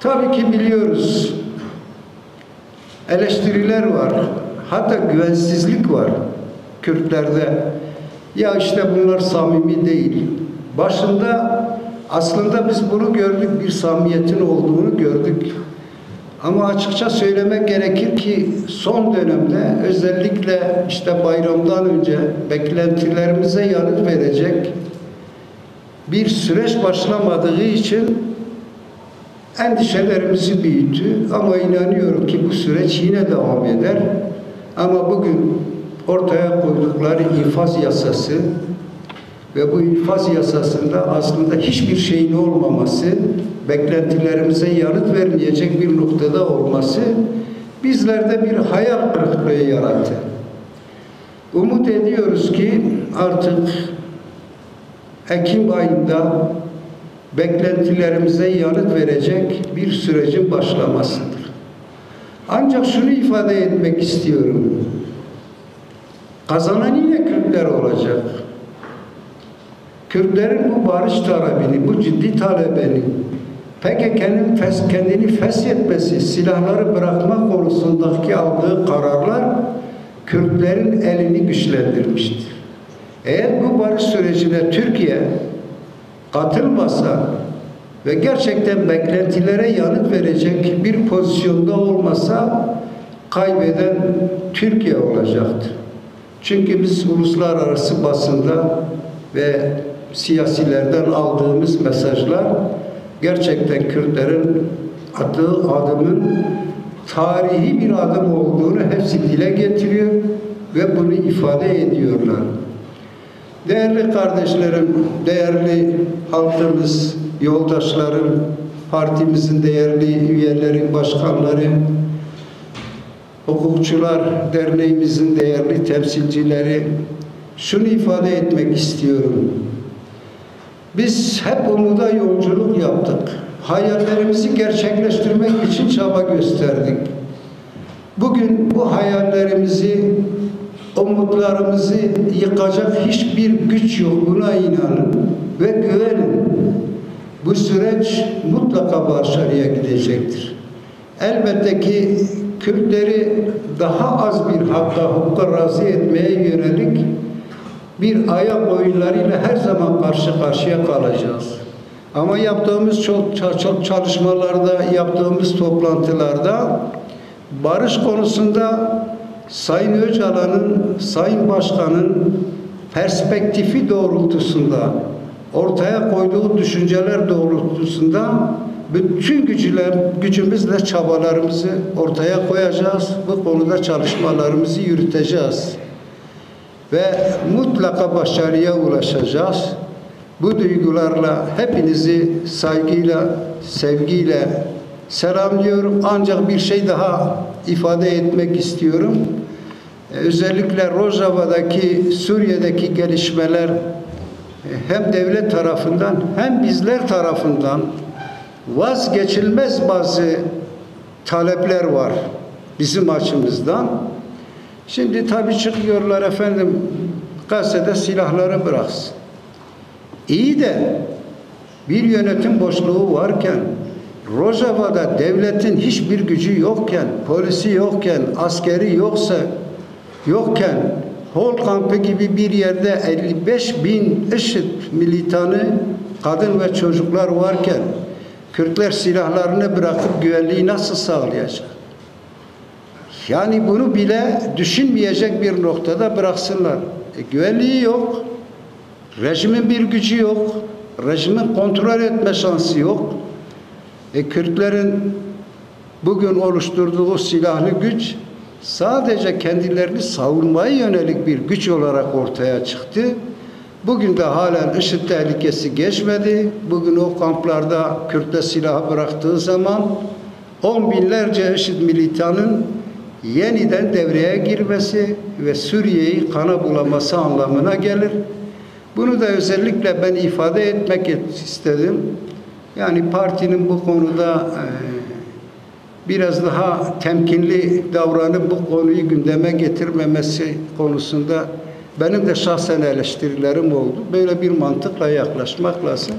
Tabii ki biliyoruz. Eleştiriler var. Hatta güvensizlik var Kürtlerde. Ya işte bunlar samimi değil. Başında aslında biz bunu gördük, bir samimiyetin olduğunu gördük. Ama açıkça söylemek gerekir ki son dönemde özellikle işte bayramdan önce beklentilerimize yanıt verecek bir süreç başlamadığı için endişelerimizi büyüttü. Ama inanıyorum ki bu süreç yine devam eder. Ama bugün ortaya koydukları infaz yasası ve bu infaz yasasında aslında hiçbir şeyin olmaması, beklentilerimize yanıt vermeyecek bir noktada olması bizlerde bir hayal kırıklığı yarattı. Umut ediyoruz ki artık Ekim ayında beklentilerimize yanıt verecek bir sürecin başlamasıdır. Ancak şunu ifade etmek istiyorum. Kazanan yine Kürtler olacak. Kürtlerin bu barış talebini, bu ciddi talebini, PKK'nın kendini feshetmesi, silahları bırakma konusundaki aldığı kararlar Kürtlerin elini güçlendirmiştir. Eğer bu barış sürecine Türkiye katılmasa ve gerçekten beklentilere yanıt verecek bir pozisyonda olmasa kaybeden Türkiye olacaktır. Çünkü biz uluslararası basında ve siyasilerden aldığımız mesajlar gerçekten Kürtlerin attığı adımın tarihi bir adım olduğunu hepsi dile getiriyor ve bunu ifade ediyorlar. Değerli kardeşlerim, değerli halkımız, yoldaşlarım, partimizin değerli üyeleri, başkanları, hukukçular derneğimizin değerli temsilcileri, şunu ifade etmek istiyorum. Biz hep umuda yolculuk yaptık. Hayallerimizi gerçekleştirmek için çaba gösterdik. Bugün bu hayallerimizi, umutlarımızı yıkacak hiçbir güç yok. Buna inanın ve güvenin. Bu süreç mutlaka başarıya gidecektir. Elbette ki Kürtleri daha az bir hukuka razı etmeye yönelik bir ayak oyunlarıyla her zaman karşı karşıya kalacağız. Ama yaptığımız çok çalışmalarda, yaptığımız toplantılarda barış konusunda Sayın Öcalan'ın, Sayın Başkan'ın perspektifi doğrultusunda, ortaya koyduğu düşünceler doğrultusunda bütün gücümüzle çabalarımızı ortaya koyacağız. Bu konuda çalışmalarımızı yürüteceğiz. Ve mutlaka başarıya ulaşacağız. Bu duygularla hepinizi saygıyla, sevgiyle selamlıyorum. Ancak bir şey daha ifade etmek istiyorum. Özellikle Rojava'daki, Suriye'deki gelişmeler hem devlet tarafından hem bizler tarafından vazgeçilmez bazı talepler var bizim açımızdan. Şimdi tabii çıkıyorlar efendim, Gazze'de silahları bıraksın. İyi de bir yönetim boşluğu varken, Rojava'da devletin hiçbir gücü yokken, polisi yokken, askeri yokken, Hol kampı gibi bir yerde 55.000 IŞİD militanı, kadın ve çocuklar varken Kürtler silahlarını bırakıp güvenliği nasıl sağlayacak? Yani bunu bile düşünmeyecek bir noktada bıraksınlar. Güvenliği yok, rejimin bir gücü yok, rejimin kontrol etme şansı yok. Kürtlerin bugün oluşturduğu silahlı güç sadece kendilerini savunmaya yönelik bir güç olarak ortaya çıktı. Bugün de halen IŞİD tehlikesi geçmedi. Bugün o kamplarda Kürt'e silahı bıraktığı zaman 10 binlerce IŞİD militanın yeniden devreye girmesi ve Suriye'yi kana bulaması anlamına gelir. Bunu da özellikle ben ifade etmek istedim. Yani partinin bu konuda biraz daha temkinli davranıp bu konuyu gündeme getirmemesi konusunda benim de şahsen eleştirilerim oldu. Böyle bir mantıkla yaklaşmak lazım.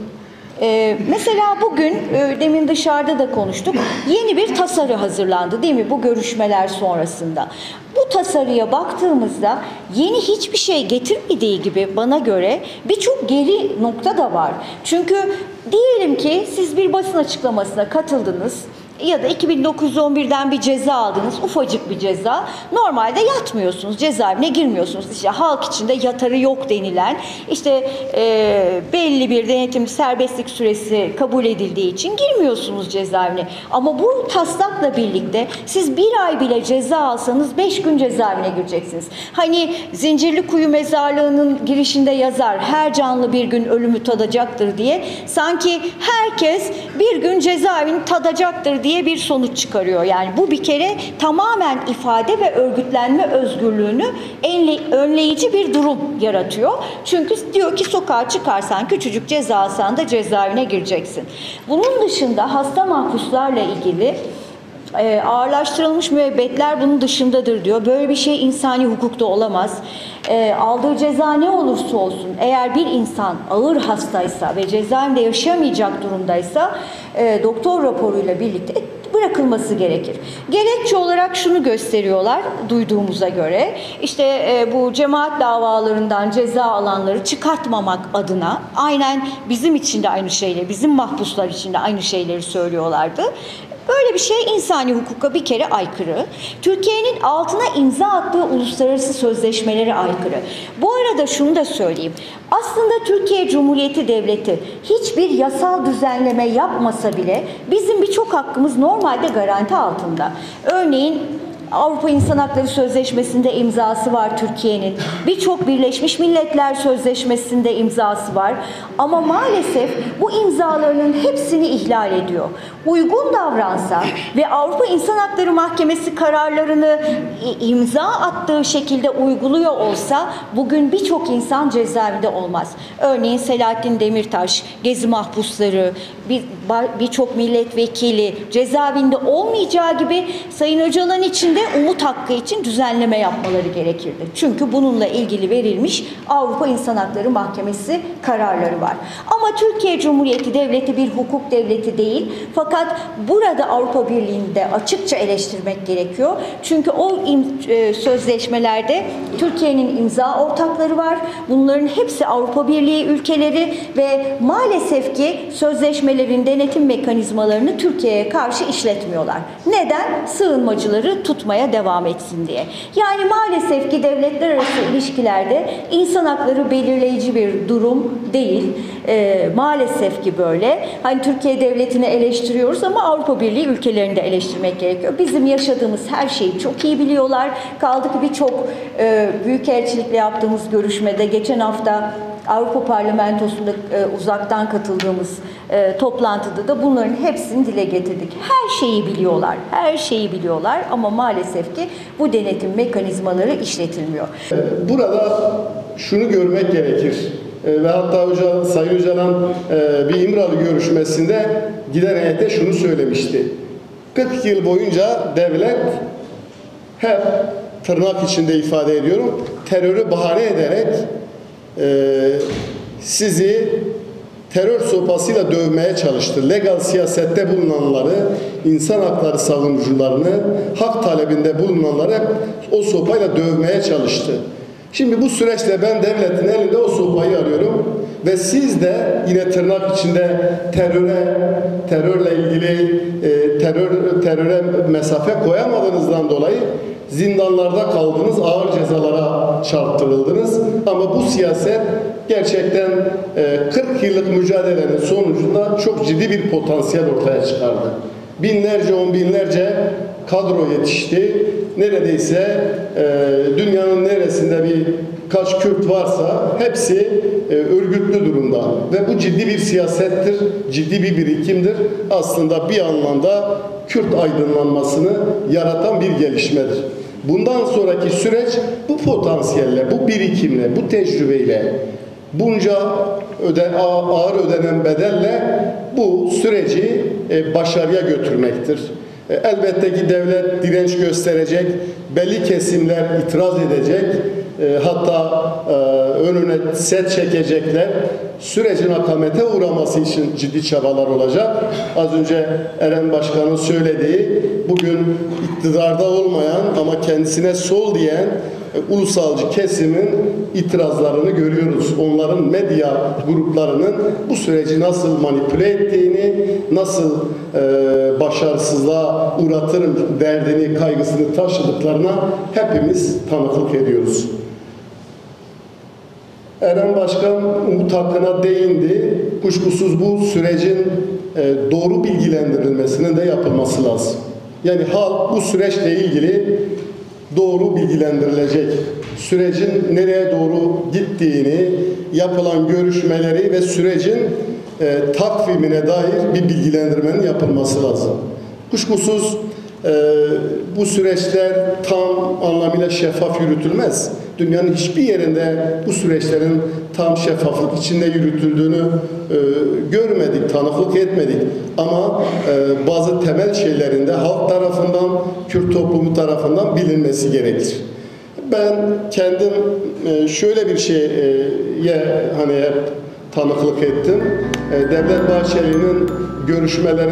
Mesela bugün demin dışarıda da konuştuk. Yeni bir tasarı hazırlandı değil mi bu görüşmeler sonrasında? Bu tasarıya baktığımızda yeni hiçbir şey getirmediği gibi bana göre birçok geri nokta da var. Çünkü diyelim ki siz bir basın açıklamasına katıldınız ya da 2911'den bir ceza aldınız, ufacık bir ceza. Normalde yatmıyorsunuz, cezaevine girmiyorsunuz. İşte halk içinde yatarı yok denilen, işte belli bir denetim serbestlik süresi kabul edildiği için girmiyorsunuz cezaevine. Ama bu taslakla birlikte siz bir ay bile ceza alsanız 5 gün cezaevine gireceksiniz. Hani Zincirlikuyu Mezarlığı'nın girişinde yazar, her canlı bir gün ölümü tadacaktır diye. Sanki herkes bir gün cezaevini tadacaktır diye bir sonuç çıkarıyor. Yani bu bir kere tamamen ifade ve örgütlenme özgürlüğünü önleyici bir durum yaratıyor. Çünkü diyor ki sokağa çıkarsan, küçücük ceza alsan da cezaevine gireceksin. Bunun dışında hasta mahpuslarla ilgili ağırlaştırılmış müebbetler bunun dışındadır diyor. Böyle bir şey insani hukukta olamaz. Aldığı ceza ne olursa olsun, eğer bir insan ağır hastaysa ve cezaevinde yaşayamayacak durumdaysa doktor raporuyla birlikte bırakılması gerekir. Gerekçe olarak şunu gösteriyorlar duyduğumuza göre, işte bu cemaat davalarından ceza alanları çıkartmamak adına, aynen bizim için de aynı şeyleri, bizim mahpuslar için de aynı şeyleri söylüyorlardı. Böyle bir şey insani hukuka bir kere aykırı. Türkiye'nin altına imza attığı uluslararası sözleşmelere aykırı. Bu arada şunu da söyleyeyim. Aslında Türkiye Cumhuriyeti Devleti hiçbir yasal düzenleme yapmasa bile bizim birçok hakkımız normalde garanti altında. Örneğin Avrupa İnsan Hakları Sözleşmesi'nde imzası var Türkiye'nin. Birçok Birleşmiş Milletler Sözleşmesi'nde imzası var. Ama maalesef bu imzalarının hepsini ihlal ediyor. Uygun davransa ve Avrupa İnsan Hakları Mahkemesi kararlarını imza attığı şekilde uyguluyor olsa bugün birçok insan cezaevinde olmaz. Örneğin Selahattin Demirtaş, Gezi mahpusları, birçok milletvekili cezaevinde olmayacağı gibi Sayın Öcalan için de umut hakkı için düzenleme yapmaları gerekirdi. Çünkü bununla ilgili verilmiş Avrupa İnsan Hakları Mahkemesi kararları var. Ama Türkiye Cumhuriyeti Devleti bir hukuk devleti değil. Fakat burada Avrupa Birliği'nde açıkça eleştirmek gerekiyor. Çünkü o sözleşmelerde Türkiye'nin imza ortakları var. Bunların hepsi Avrupa Birliği ülkeleri ve maalesef ki sözleşmelerin denetim mekanizmalarını Türkiye'ye karşı işletmiyorlar. Neden? Sığınmacıları tutmaya devam etsin diye. Yani maalesef ki devletler arası ilişkilerde insan hakları belirleyici bir durum değil. Maalesef ki böyle. Hani Türkiye devletini eleştiriyoruz ama Avrupa Birliği ülkelerini de eleştirmek gerekiyor. Bizim yaşadığımız her şeyi çok iyi biliyorlar. Kaldı ki birçok büyükelçilikle yaptığımız görüşmede geçen hafta Avrupa Parlamentosu'nda uzaktan katıldığımız toplantıda da bunların hepsini dile getirdik. Her şeyi biliyorlar, her şeyi biliyorlar ama maalesef ki bu denetim mekanizmaları işletilmiyor. Burada şunu görmek gerekir ve hatta Sayın Öcalan bir İmralı görüşmesinde giden heyete şunu söylemişti. 40 yıl boyunca devlet hep tırnak içinde ifade ediyorum, terörü bahane ederek sizi terör sopasıyla dövmeye çalıştı. Legal siyasette bulunanları, insan hakları savunucularını, hak talebinde bulunanları hep o sopayla dövmeye çalıştı. Şimdi bu süreçte ben devletin elinde o sopayı arıyorum ve siz de yine tırnak içinde terörle ilgili teröre mesafe koyamadığınızdan dolayı zindanlarda kaldınız, ağır cezalara çarptırıldınız. Ama bu siyaset gerçekten 40 yıllık mücadelenin sonucunda çok ciddi bir potansiyel ortaya çıkardı. Binlerce, on binlerce kadro yetişti. Neredeyse dünyanın neresinde birkaç Kürt varsa hepsi örgütlü durumda. Ve bu ciddi bir siyasettir, ciddi bir birikimdir. Aslında bir anlamda Kürt aydınlanmasını yaratan bir gelişmedir. Bundan sonraki süreç bu potansiyelle, bu birikimle, bu tecrübeyle, bunca ağır ödenen bedelle bu süreci başarıya götürmektir. Elbette ki devlet direnç gösterecek, belli kesimler itiraz edecek. hatta önüne set çekecekler. Sürecin akamete uğraması için ciddi çabalar olacak. Az önce Eren Başkan'ın söylediği, bugün iktidarda olmayan ama kendisine sol diyen ulusalcı kesimin itirazlarını görüyoruz. Onların medya gruplarının bu süreci nasıl manipüle ettiğini, nasıl başarısızlığa uğratırım derdini, kaygısını taşıdıklarına hepimiz tanıklık ediyoruz. Eren Başkan Umut hakkına değindi. Kuşkusuz bu sürecin doğru bilgilendirilmesinin de yapılması lazım. Yani halk bu süreçle ilgili doğru bilgilendirilecek. Sürecin nereye doğru gittiğini, yapılan görüşmeleri ve sürecin takvimine dair bir bilgilendirmenin yapılması lazım. Kuşkusuz bu süreçler tam anlamıyla şeffaf yürütülmez. Dünyanın hiçbir yerinde bu süreçlerin tam şeffaflık içinde yürütüldüğünü görmedik, tanıklık etmedik. Ama bazı temel şeylerinde halk tarafından, Kürt toplumu tarafından bilinmesi gerekir. Ben kendim şöyle bir şeye hani hep tanıklık ettim. Devlet Bahçeli'nin görüşmeleri